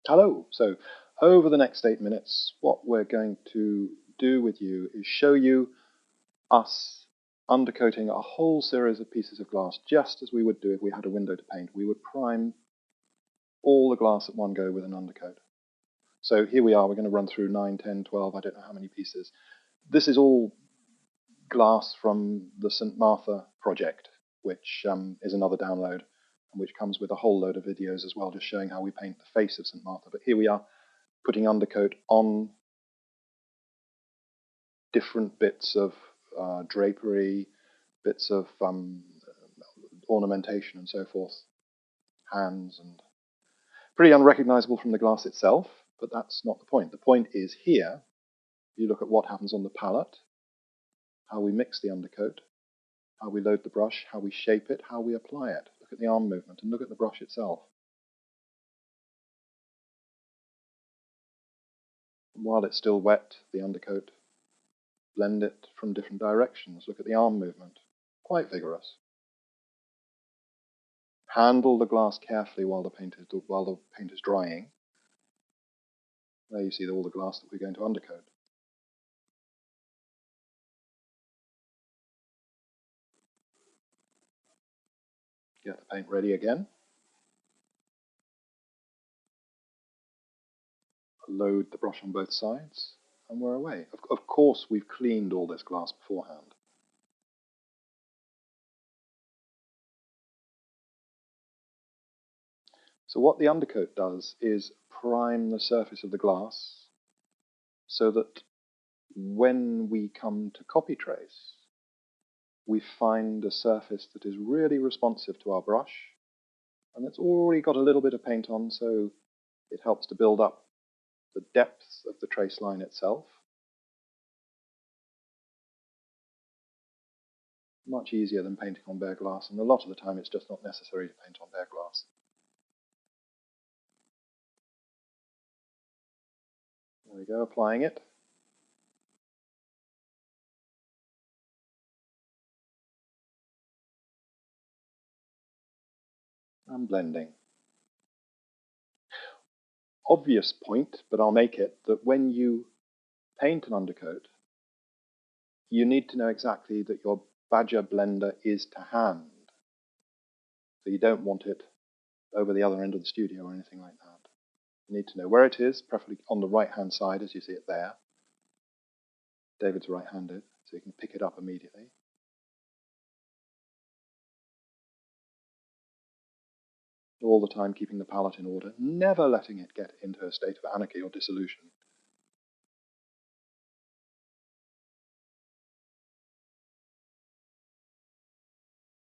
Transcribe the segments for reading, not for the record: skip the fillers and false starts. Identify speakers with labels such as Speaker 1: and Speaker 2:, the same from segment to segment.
Speaker 1: Hello. So over the next 8 minutes, what we're going to do with you is show you us undercoating a whole series of pieces of glass, just as we would do if we had a window to paint. We would prime all the glass at one go with an undercoat. So here we are, we're going to run through 9, 10, 12, I don't know how many pieces. This is all glass from the St. Martha project, which is another download, and which comes with a whole load of videos as well, just showing how we paint the face of St. Martha. But here we are, putting undercoat on different bits of drapery, bits of ornamentation and so forth, hands, and pretty unrecognizable from the glass itself, but that's not the point. The point is here, you look at what happens on the palette, how we mix the undercoat, how we load the brush, how we shape it, how we apply it. Look at the arm movement and look at the brush itself. And while it's still wet, the undercoat, blend it from different directions. Look at the arm movement, quite vigorous. Handle the glass carefully while the paint is drying. There you see all the glass that we're going to undercoat. Get the paint ready again. Load the brush on both sides, and we're away. Of course, we've cleaned all this glass beforehand. So what the undercoat does is prime the surface of the glass so that when we come to copy trace, we find a surface that is really responsive to our brush, and it's already got a little bit of paint on, so it helps to build up the depth of the trace line itself. Much easier than painting on bare glass, and a lot of the time it's just not necessary to paint on bare glass. There we go, applying it. And blending. Obvious point, but I'll make it, that when you paint an undercoat, you need to know exactly that your Badger blender is to hand. So you don't want it over the other end of the studio or anything like that. You need to know where it is, preferably on the right-hand side as you see it there. David's right-handed, so you can pick it up immediately. All the time keeping the palette in order, never letting it get into a state of anarchy or dissolution.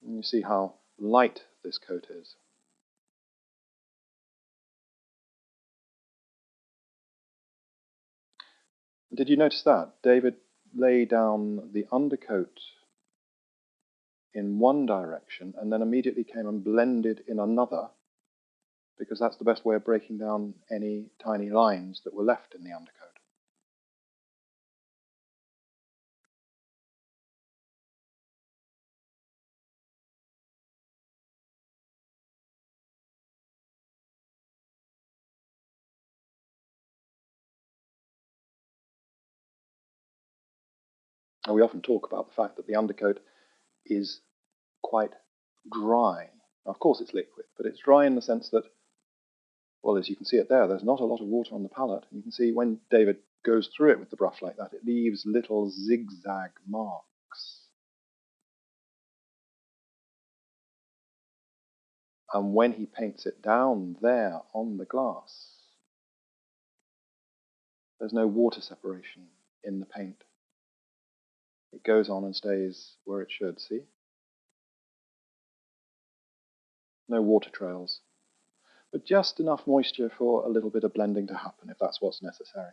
Speaker 1: And you see how light this coat is. Did you notice that? David laid down the undercoat in one direction and then immediately came and blended in another, because that's the best way of breaking down any tiny lines that were left in the undercoat. And we often talk about the fact that the undercoat is quite dry. Now, of course it's liquid, but it's dry in the sense that, well, as you can see it there, there's not a lot of water on the palette. You can see when David goes through it with the brush like that, it leaves little zigzag marks. And when he paints it down there on the glass, there's no water separation in the paint. It goes on and stays where it should, see? No water trails. But just enough moisture for a little bit of blending to happen if that's what's necessary.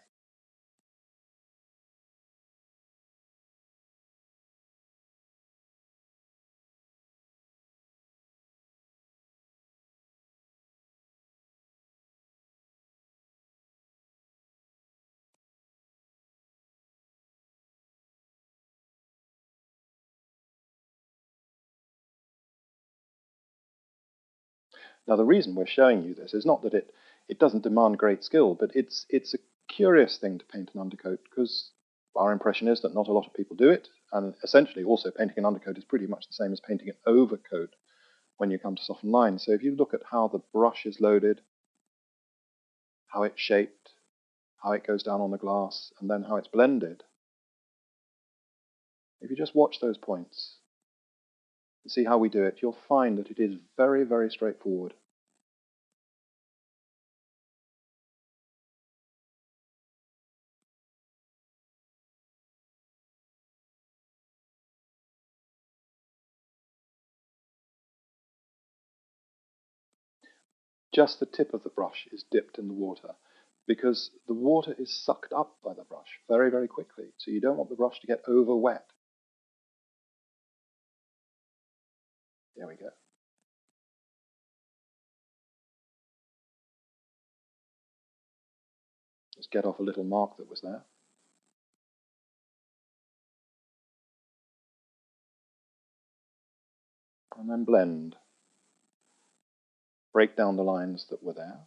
Speaker 1: Now the reason we're showing you this is not that it It doesn't demand great skill, but it's a curious thing to paint an undercoat because our impression is that not a lot of people do it, and essentially also painting an undercoat is pretty much the same as painting an overcoat when you come to soften lines. So if you look at how the brush is loaded, how it's shaped, how it goes down on the glass, and then how it's blended, if you just watch those points and see how we do it, you'll find that it is very, very straightforward. Just the tip of the brush is dipped in the water because the water is sucked up by the brush very, very quickly. So you don't want the brush to get over wet. There we go. Just get off a little mark that was there. And then blend. Break down the lines that were there.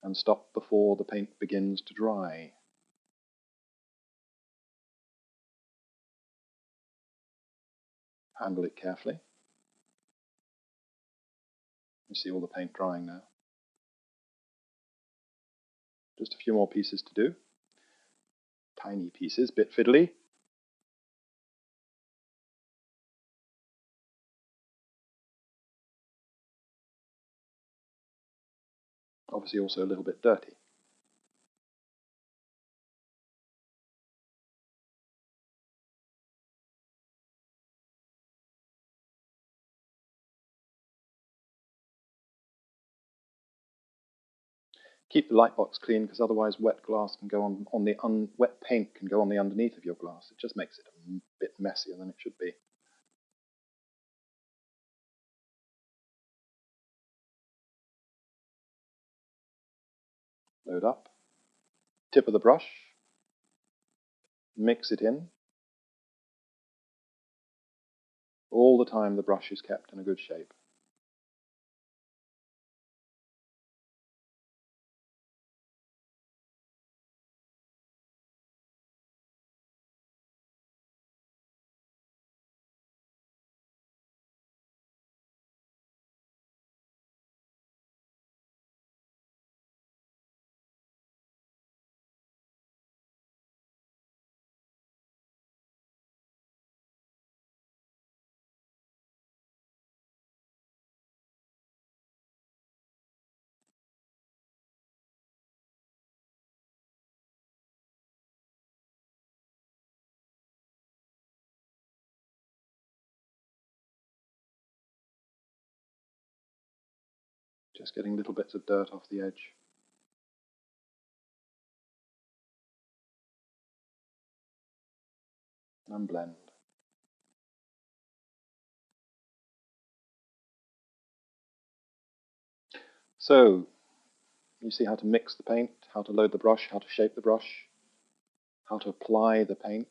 Speaker 1: And stop before the paint begins to dry. Handle it carefully. You see all the paint drying now. Just a few more pieces to do. Tiny pieces, bit fiddly. Obviously also a little bit dirty. Keep the light box clean because otherwise wet glass can go on the wet paint can go on the underneath of your glass. It just makes it a bit messier than it should be. Load up. Tip of the brush. Mix it in. All the time the brush is kept in a good shape. Just getting little bits of dirt off the edge. And blend. So, you see how to mix the paint, how to load the brush, how to shape the brush, how to apply the paint,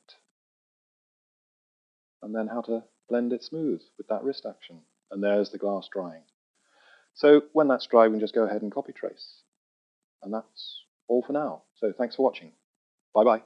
Speaker 1: and then how to blend it smooth with that wrist action. And there's the glass drying. So when that's dry, we can just go ahead and copy trace. And that's all for now. So thanks for watching. Bye-bye.